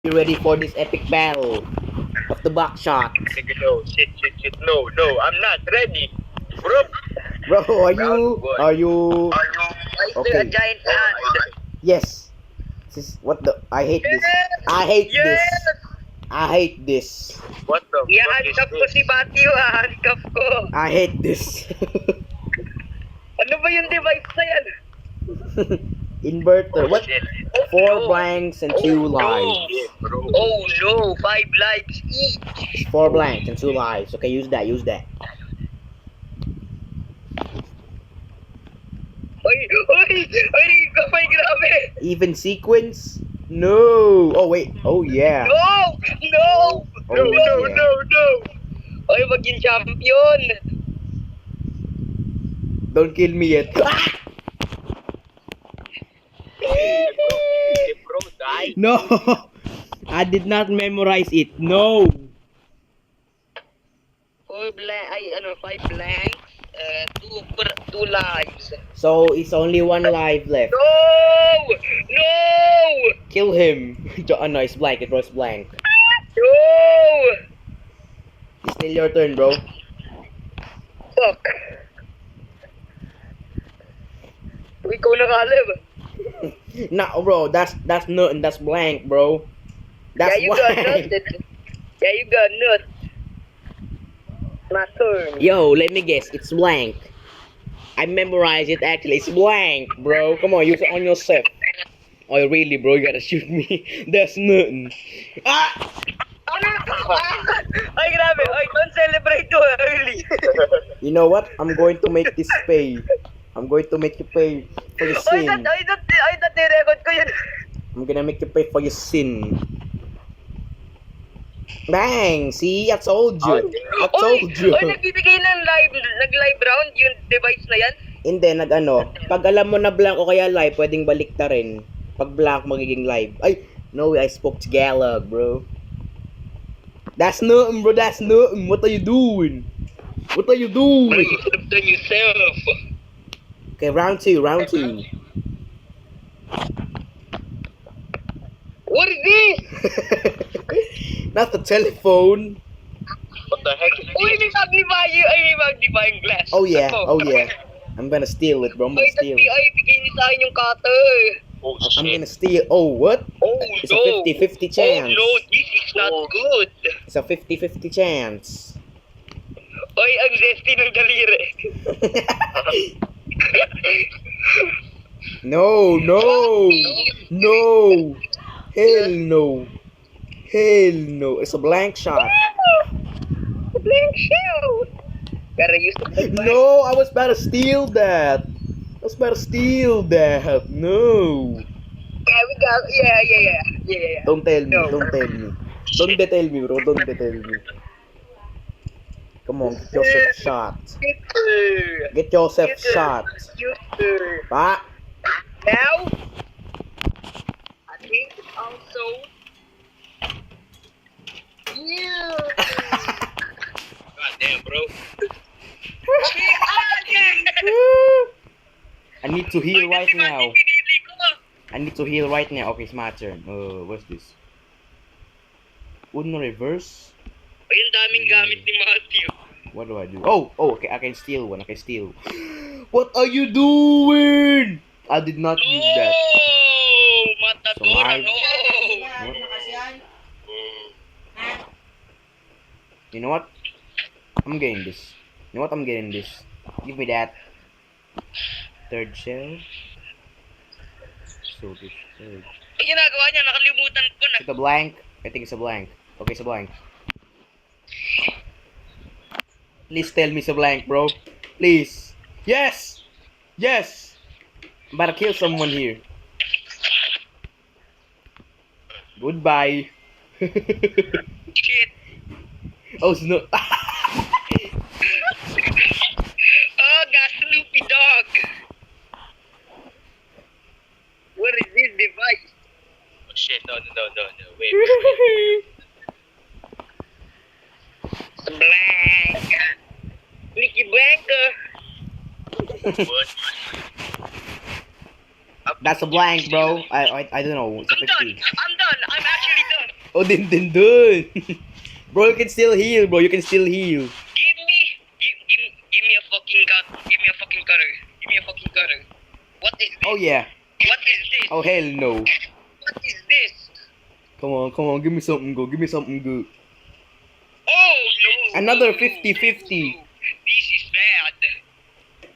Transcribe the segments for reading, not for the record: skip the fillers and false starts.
You ready for this epic battle of the buckshot? No, shit. No, I'm not ready. Bro, Bro, are you okay. A okay? giant ant. Yes. This is what the I hate this. I hate this. I hate this. What the fuck is handcuff ko this? si Matthew, handcuff ko. I hate this. Ano ba yung device na yan? Inverter. What? Shit. 4 blanks and 2 lives. Shit, bro. Oh no, 5 lives each. 4 blanks and 2 lives. Okay, use that. Oy, kamay, grabe. Even sequence? No. Oh wait. Oh yeah. No. No, yeah. no. Oy, maging champion. Don't kill me yet. Hey, bro, die. No. I did not memorize it. No. 5 blanks, 2 lives. So it's only 1 life left. No! Kill him. No, it's blank. It was blank. No! It's still your turn, bro. Fuck. Ikaw nakalib. No, bro. That's nothing. That's blank, bro. That's Yeah, you got blank. nothing. Yeah, you got nut. My turn. Yo, let me guess. It's blank. I memorized it actually. It's blank, bro. Come on, use it on yourself. Oh, really, bro? You gotta shoot me. That's nothing. Ah! Ay, grabe. Ay, don't celebrate too early. You know what? I'm going to make this pay. I'm going to make you pay for your Ay, sin. that record ko yun. I'm gonna make you pay for your sin. Bang! See? I told you. I told you. Oy, nagbibigay ng nag-live round yung device na yan. Hindi, pag alam mo na blank o kaya live, pwedeng balik ta rin. Pag blank, magiging live. Ay, no, I spoke Tagalog, bro. That's nothing, bro. That's nothing. What are you doing? What are you doing? You should have done yourself. Okay, round two. What is this? Not the telephone. What the heck is Uy, this? may magnifying glass. Oh yeah, Ako. oh yeah. I'm gonna steal it, bro. I'm Ay, gonna steal it. bigay niyo sa akin yung cutter. Oh, I'm shit. gonna steal. Oh, what? Oh, It's a no. 50-50 chance. Oh, no, this is not good. It's a 50-50 chance. Oy, ang zesty ng daliri. No. Hell no. It's a blank shot. Blank shell. Gotta use the big blank. No, I was about to steal that. No. Yeah, we got. Yeah. Don't tell me. No. Don't tell me, bro. Don't tell me. Come on, get yourself shot. Shooter. Get yourself shot. Shooter. Ah. Now, I think also. You. God damn, bro. I need to heal right now. Okay, it's my turn. What's this? Uno reverse? Ay, ang daming gamit ni Matthew. What do I do? Oh, okay, I can steal one. What are you doing? I did not use that. Oh, Matadora, So, no. You know what? I'm getting this. Give me that. Third shell. So this third. Ang ginagawa niya, nakalimutan ko na. Is it a blank? I think it's a blank. Okay, it's a blank. Please tell me it's a blank, bro. Please. Yes! I'm about to kill someone here. Goodbye. Shit. Oh, it's no. Oh, got Snoopy Dog. What is this device? Oh, shit. No. Wait. Blank. Nicky Blanca. What? That's a blank, bro. I don't know. It's a I'm done. 50. I'm actually done. Oh, din dun. Bro, you can still heal, bro. You can still heal. Give me a fucking gun. Give me a fucking cutter. Give me a fucking cutter. What is this? Oh, yeah. What is this? Oh, hell no. What is this? Come on. Give me something good. Give me something good. Oh no. Another no, 50-50. no. This is bad.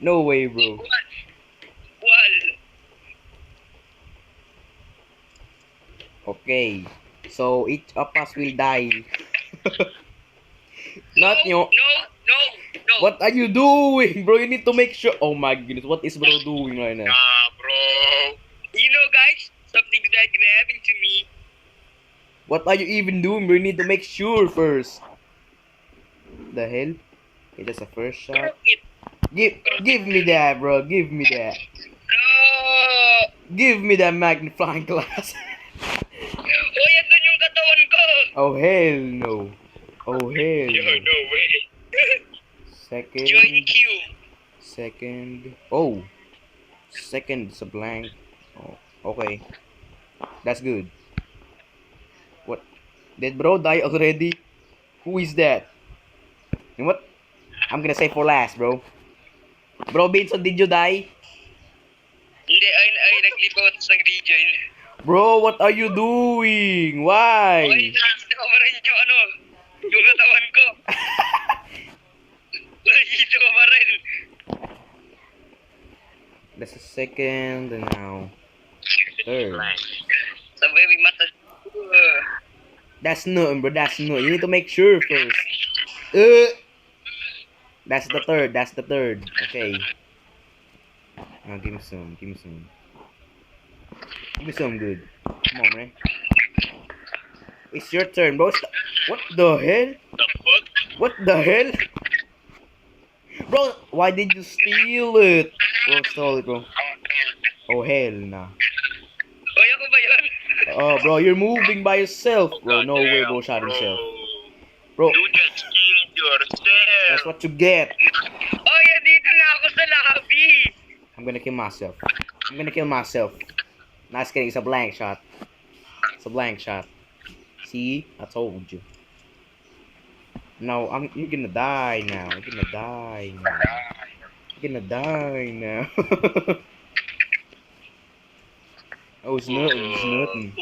No way, bro. Well, Okay. So, each of us will die. Not no, you. no. What are you doing, bro? You need to make sure. Oh my goodness. What is bro doing right now? Bro. You know, guys, something's bad gonna happen to me. What are you even doing, bro? You need to make sure first. The hell? Okay, that's a first shot. Give me that, bro. Give me that. No. Give me that magnifying glass. Oh, yan dun yung katawan ko. Oh hell no. Oh hell Yo, no. no way. Join Second. queue. Second. Oh. Second is a blank. Oh, okay. That's good. What? Did bro die already? Who is that? You know what? I'm gonna say for last, bro. Bro, Benson, did you die? Hindi, ay naglipot sa rejoin. Bro, what are you doing? Okay, Why? nakikita ko pa rin yung ano, yung katawan ko. Nakikita ko pa rin. That's a second, and now third. Sabay may mata. That's nothing, bro. That's nothing. You need to make sure first. That's the third. That's the third. Okay. Now give me some. Give me some. Give me some good. Come on, man. It's your turn, bro. What the hell? The fuck? What the hell? Bro, why did you steal it? Bro, stole it, bro. Oh, hell nah. Oy, ako ba yun? Oh, bro, you're moving by yourself, bro. No way, Goddamn, bro. Shot himself. Bro. Bro, You just killed yourself. that's what you get. Oy, dito na ako sa lobby. I'm gonna kill myself. I'm gonna kill myself. Nice kidding. It's a blank shot. It's a blank shot. See? I told you. No, you're gonna die now. You're gonna die now. You're gonna die now. Oh, it's nothing. It's nothing.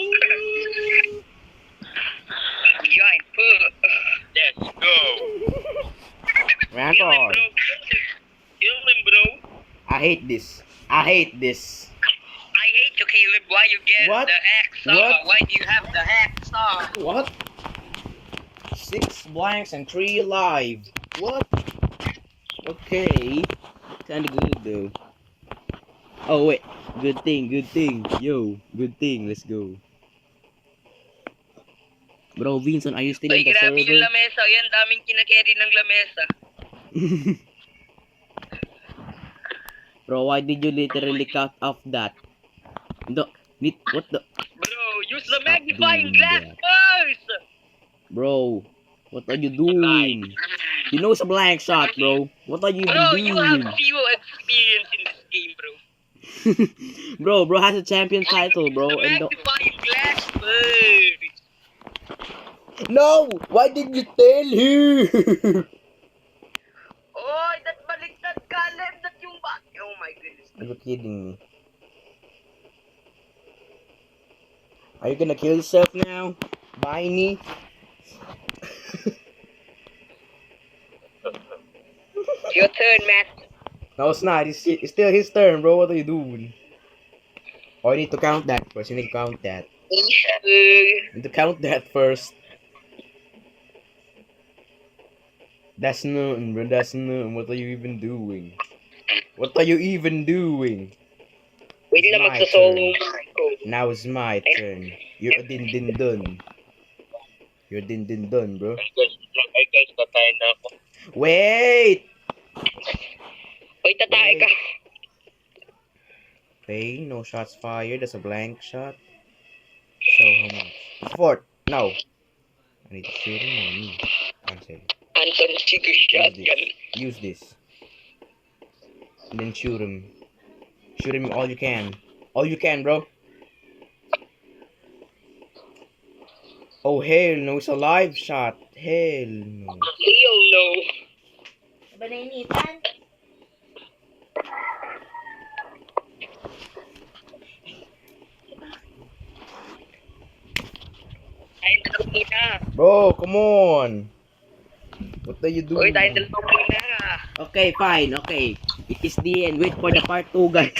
Giant foot. Let's go. Rampart. Kill him, bro. I hate this. I hate this. I hate you, Caleb. Why you get What? the hacksaw? What? Why do you have the hacksaw? What? 6 blanks and 3 alive. What? Okay. Kinda good though. Oh wait. Good thing. Yo, good thing. Let's go. Bro, Vincent, are you still Oy, in the grabe yung server? lamesa. Yan, daming kinakerry ng lamesa. Bro, why did you literally cut off that? No, what the? Bro, use the Stop magnifying doing glass that. first. Bro, what are you doing? You know it's a blank shot, bro. What are you even Bro, you doing? have zero experience in this game, bro. Bro has a champion title, bro. The And magnifying glass first. no, why did you tell her? Oy, that baliktad Caleb. That yung oh my goodness. Are you kidding me? Are you gonna kill yourself now? Biney? Your turn, Matt. No, it's not. It's still his turn, bro. What are you doing? Oh, you need to count that first. You need to count that. You need to count that first. That's nothing, bro. That's nothing. What are you even doing? What are you even doing? Wait It's lang, my magsa-solo turn. ko. Now it's my turn. You're a din dun. You're din dun, bro. Ay guys, patay na ako. Wait! Oy, tatay ka. Okay, no shots fired. That's a blank shot. So how much? Fourth. No. I need to shoot him or me. Cancel. Anton, sige, shotgun. Use this. And then shoot him. Shoot him all you can. All you can, bro. Oh, hell no. It's a live shot. Hell no. Hell no. Ba nainitan? Tayong dalawang muna. Bro, come on. What are you Uy, doing? tayong dalawang muna. Okay, fine. Okay. It is the end. Wait for the part 2, guys.